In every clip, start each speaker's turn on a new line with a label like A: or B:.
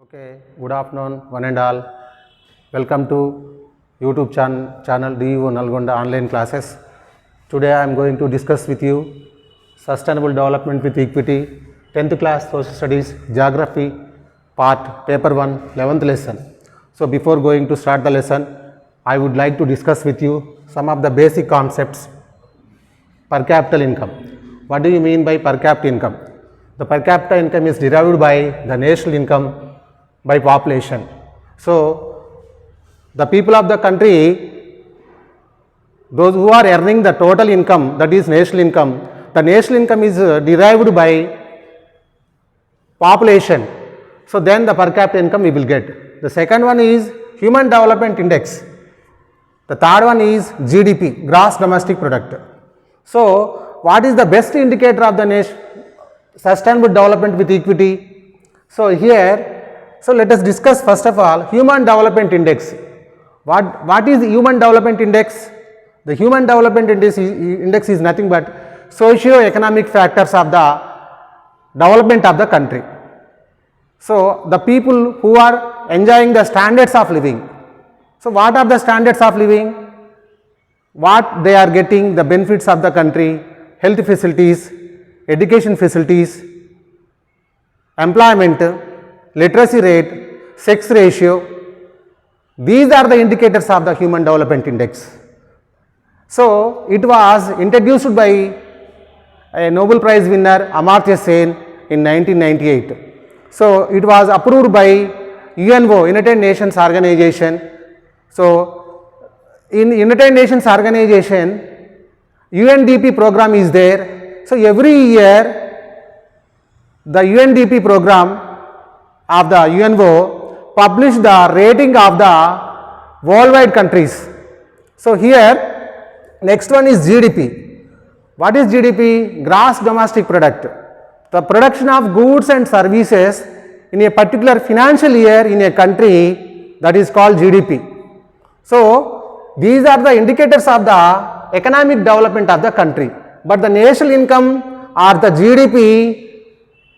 A: Okay, good afternoon, one and all. Welcome to YouTube channel DEO Nalgonda online classes. Today I am going to discuss with you Sustainable Development with Equity, 10th class Social Studies, Geography, part paper 1, 11th lesson. So before going to start the lesson, I would like to discuss with you some of the basic concepts. Per capita income. What do you mean by per capita income? The per capita income is derived by the national income by population. So, the people of the country, those who are earning the total income, that is national income, the national income is derived by population. So, then the per capita income we will get. The second one is Human Development Index. The third one is GDP, Gross Domestic Product. So, what is the best indicator of the sustainable development with equity? So, let us discuss first of all Human Development Index. What is the Human Development Index? The Human Development Index is nothing but socio-economic factors of the development of the country. So, the people who are enjoying the standards of living. So, what are the standards of living? What they are getting, the benefits of the country, health facilities, education facilities, employment, literacy rate, sex ratio. These are the indicators of the Human Development Index. So, it was introduced by a Nobel Prize winner Amartya Sen in 1998. So, it was approved by UNO, United Nations Organization. So, in United Nations Organization, UNDP program is there. So, every year the UNDP program of the UNO publish the rating of the worldwide countries. So, here next one is GDP. What is GDP? Gross Domestic Product. The production of goods and services in a particular financial year in a country, that is called GDP. So, these are the indicators of the economic development of the country, but the national income or the GDP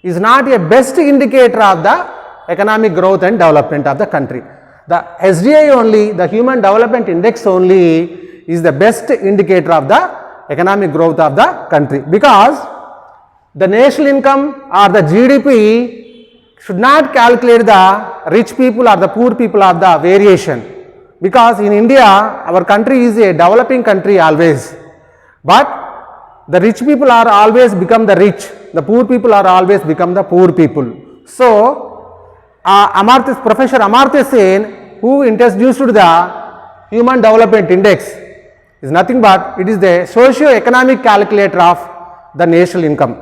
A: is not a best indicator of the economic growth and development of the country. The SDI only, the Human Development Index only is the best indicator of the economic growth of the country, because the national income or the GDP should not calculate the rich people or the poor people of the variation. Because in India, our country is a developing country always, but the rich people are always become the rich, the poor people are always become the poor people. So, Professor Amartya Sen, who introduced the Human Development Index, is nothing but it is the socio-economic calculator of the national income.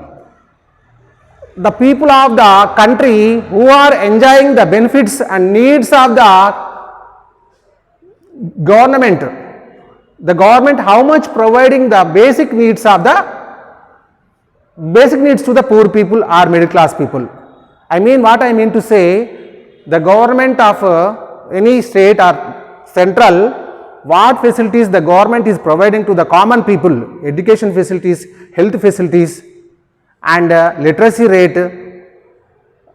A: The people of the country who are enjoying the benefits and needs of the government how much providing the basic needs to the poor people or middle class people. I mean, what I mean to say, the government of any state or central, what facilities the government is providing to the common people, education facilities, health facilities and literacy rate,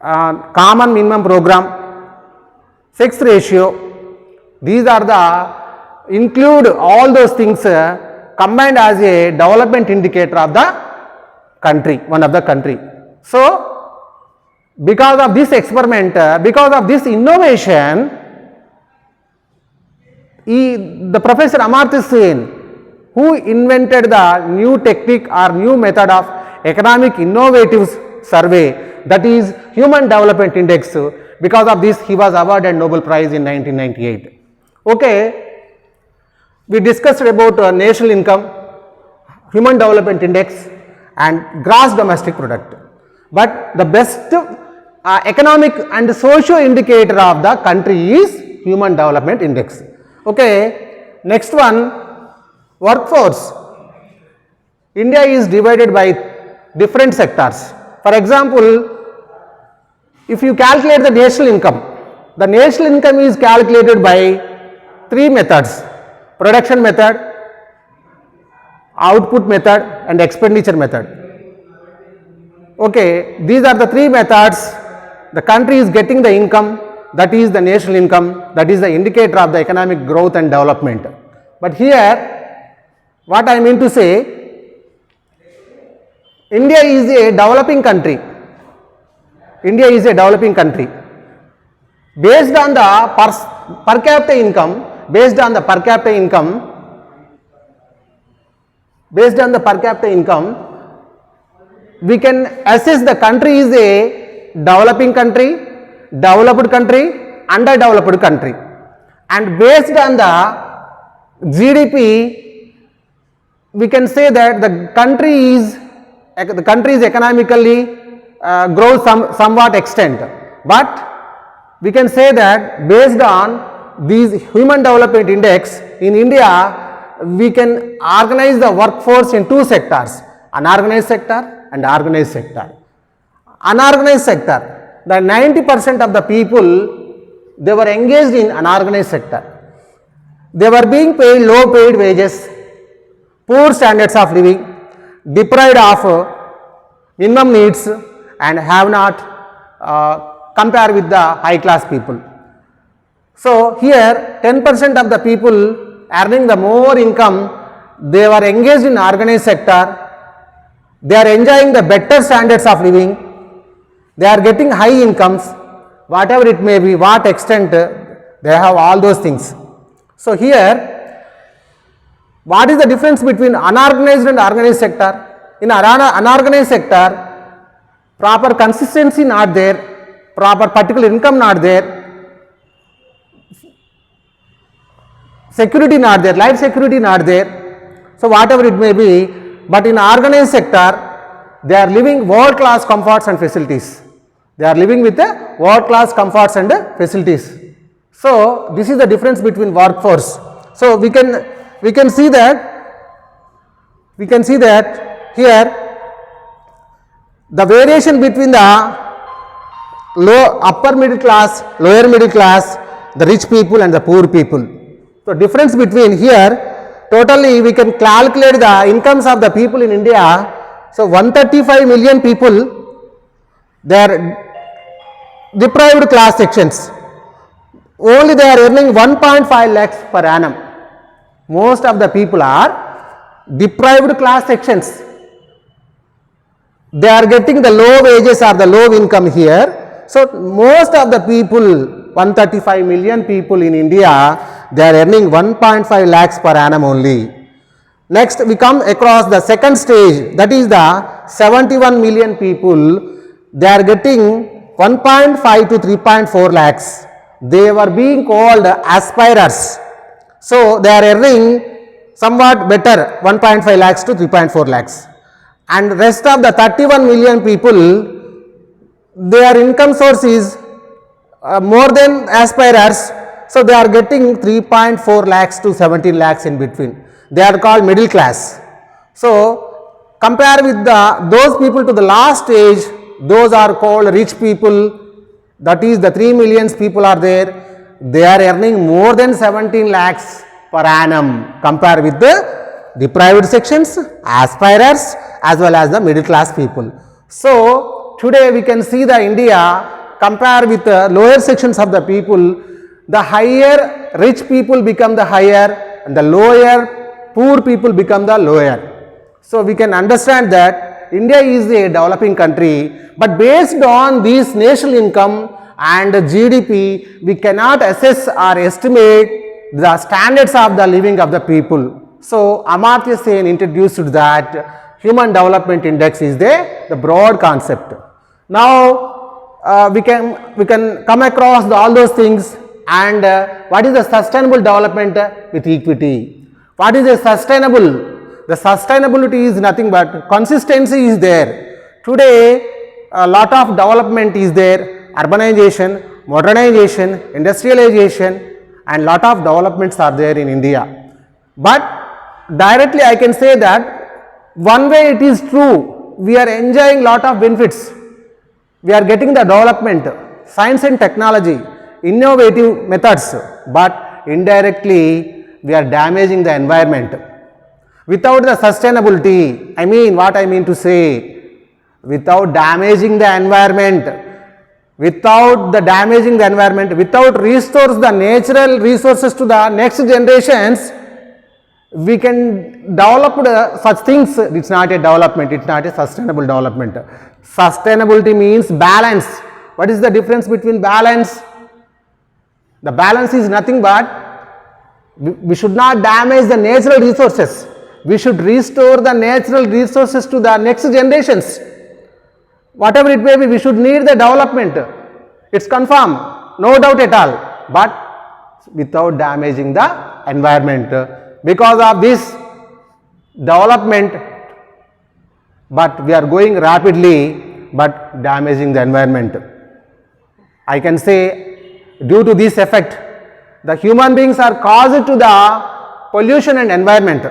A: common minimum program, sex ratio. These are the include all those things combined as a development indicator of the country, one of the country. So, because of this experiment, because of this innovation, the Professor Amartya Sen, who invented the new technique or new method of economic innovative survey, that is Human Development Index, because of this he was awarded Nobel Prize in 1998. Okay, we discussed about national income, Human Development Index and Gross Domestic Product. But the best economic and socio indicator of the country is Human Development Index. Okay, next one, workforce. India is divided by different sectors. For example, if you calculate the national income is calculated by three methods: production method, output method and expenditure method. Okay, these are the three methods the country is getting the income, that is the national income, that is the indicator of the economic growth and development. But here, what I mean to say, India is a developing country. India is a developing country. Based on the per capita income, based on the per capita income, we can assess the country is a developing country, developed country, underdeveloped country. And based on the GDP, we can say that the country is economically grows somewhat extent. But we can say that based on these human development index in India, we can organize the workforce in two sectors, unorganized sector and organized sector. Unorganized sector, the 90% of the people, they were engaged in unorganized sector. They were being paid low paid wages, poor standards of living, deprived of minimum needs, and have not compared with the high class people. So here 10% of the people earning the more income, they were engaged in organized sector. They are enjoying the better standards of living, they are getting high incomes, whatever it may be, what extent they have all those things. So here, what is the difference between unorganized and organized sector? In unorganized sector, proper consistency not there, proper particular income not there, security not there, life security not there, so whatever it may be. But in organized sector, they are living world class comforts and facilities. They are living with the world class comforts and facilities. So this is the difference between workforce. So we can see that here the variation between the upper middle class, lower middle class, the rich people and the poor people. So difference between here, totally we can calculate the incomes of the people in India. So 135 million people, they are deprived class sections. Only they are earning 1.5 lakhs per annum. Most of the people are deprived class sections. They are getting the low wages or the low income here. So most of the people, 135 million people in India, they are earning 1.5 lakhs per annum only. Next we come across the second stage, that is the 71 million people, they are getting 1.5 to 3.4 lakhs. They were being called aspirers. So they are earning somewhat better, 1.5 lakhs to 3.4 lakhs. And rest of the 31 million people, their income source is more than aspirers. So they are getting 3.4 lakhs to 17 lakhs in between. They are called middle class. So compare with those people to the last stage, those are called rich people. That is the 3 million people are there. They are earning more than 17 lakhs per annum. Compare with the deprived sections, aspirers as well as the middle class people. So today we can see the India compare with the lower sections of the people. The higher rich people become the higher and the lower poor people become the lower. So we can understand that India is a developing country, but based on this national income and GDP, we cannot assess or estimate the standards of the living of the people. So Amartya Sen introduced that Human Development Index is the broad concept. Now we can come across all those things. And what is the sustainable development with equity? What is a sustainable? The sustainability is nothing but consistency is there. Today a lot of development is there, urbanization, modernization, industrialization and lot of developments are there in India. But directly I can say that one way it is true, we are enjoying lot of benefits. We are getting the development, science and technology, innovative methods, but indirectly we are damaging the environment. Without the sustainability, what I mean to say, without damaging the environment, without the damaging the environment, without restores the natural resources to the next generations, we can develop such things. It's not a development, it's not a sustainable development. Sustainability means balance. What is the difference between balance? The balance is nothing but we should not damage the natural resources. We should restore the natural resources to the next generations. Whatever it may be, we should need the development. It's confirmed, no doubt at all, but without damaging the environment. Because of this development, but we are going rapidly, but damaging the environment. I can say, due to this effect, the human beings are caused to the pollution and environment.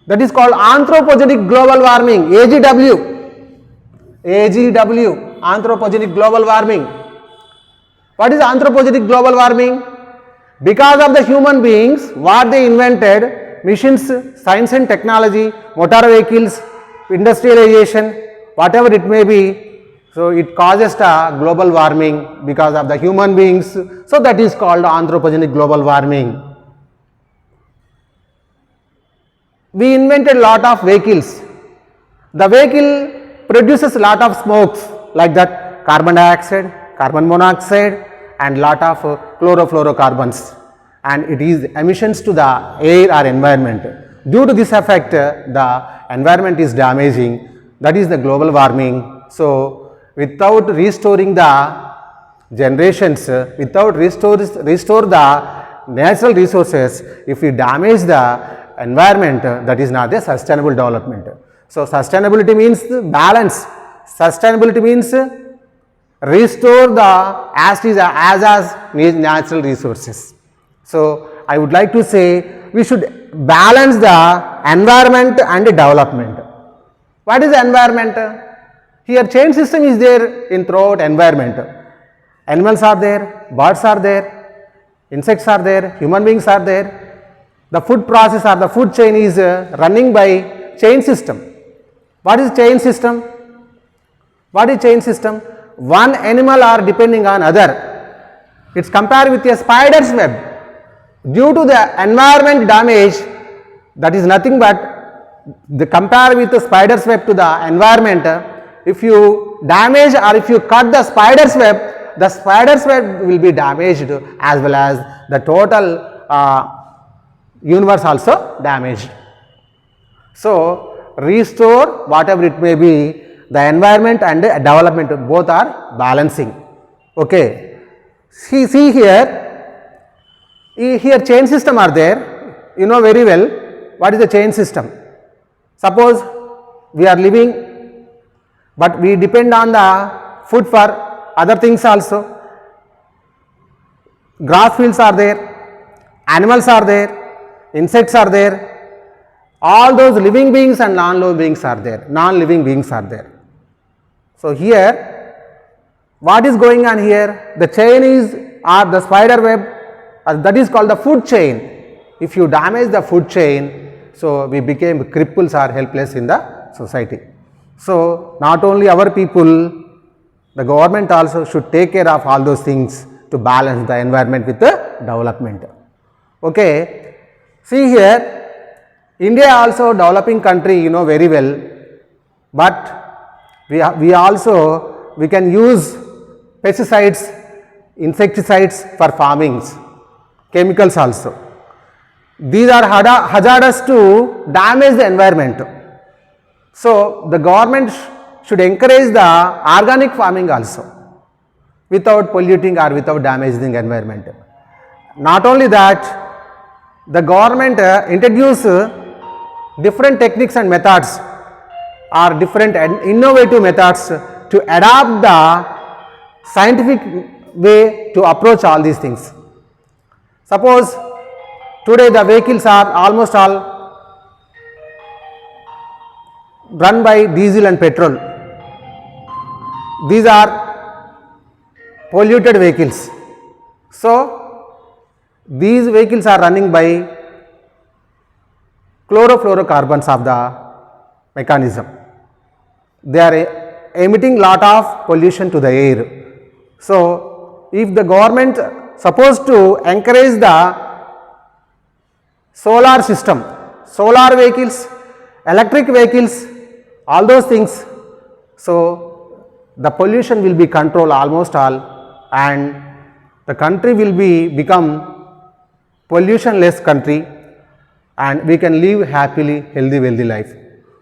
A: That is called anthropogenic global warming, AGW. AGW, anthropogenic global warming. What is anthropogenic global warming? Because of the human beings, what they invented, machines, science and technology, motor vehicles, industrialization, whatever it may be, so it causes the global warming because of the human beings. So that is called anthropogenic global warming. We invented lot of vehicles. The vehicle produces lot of smokes like that, carbon dioxide, carbon monoxide and lot of chlorofluorocarbons, and it is emissions to the air or environment. Due to this effect, the environment is damaging. That is the global warming. So without restoring the generations, without restore the natural resources, if we damage the environment, that is not a sustainable development. So sustainability means balance. Sustainability means restore the as natural resources. So I would like to say we should balance the environment and development. What is the environment? Here chain system is there in throughout environment. Animals are there, birds are there, insects are there, human beings are there. The food process or the food chain is running by chain system. What is chain system? What is chain system? One animal are depending on other. It's compared with a spider's web. Due to the environment damage, that is nothing but the compare with the spider's web to the environment. If you damage or if you cut the spider's web will be damaged as well as the total universe also damaged. So restore whatever it may be, the environment and the development both are balancing. Okay. See here chain system are there. You know very well what is the chain system. Suppose we are living, but we depend on the food for other things also. Grass fields are there, animals are there, insects are there, all those living beings and non-living beings are there. So here, what is going on here? The chain is or the spider web, that is called the food chain. If you damage the food chain, so we became cripples or helpless in the society. So not only our people, the government also should take care of all those things to balance the environment with the development. Okay. See here, India also developing country, you know very well, but we can use pesticides, insecticides for farmings, chemicals also. These are hazardous to damage the environment. So the government should encourage the organic farming also without polluting or without damaging the environment. Not only that, the government introduce different techniques and methods or different and innovative methods to adapt the scientific way to approach all these things. Suppose today the vehicles are almost all run by diesel and petrol. These are polluted vehicles. So these vehicles are running by chlorofluorocarbons of the mechanism. They are emitting lot of pollution to the air. So, if the government supposed to encourage the solar system, solar vehicles, electric vehicles, all those things, so the pollution will be controlled almost all, and the country will become pollution less country, and we can live happily, healthy, wealthy life.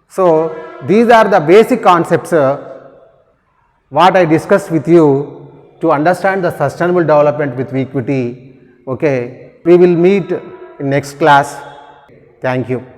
A: So, these are the basic concepts what I discussed with you to understand the sustainable development with equity. Okay, we will meet in next class. Thank you.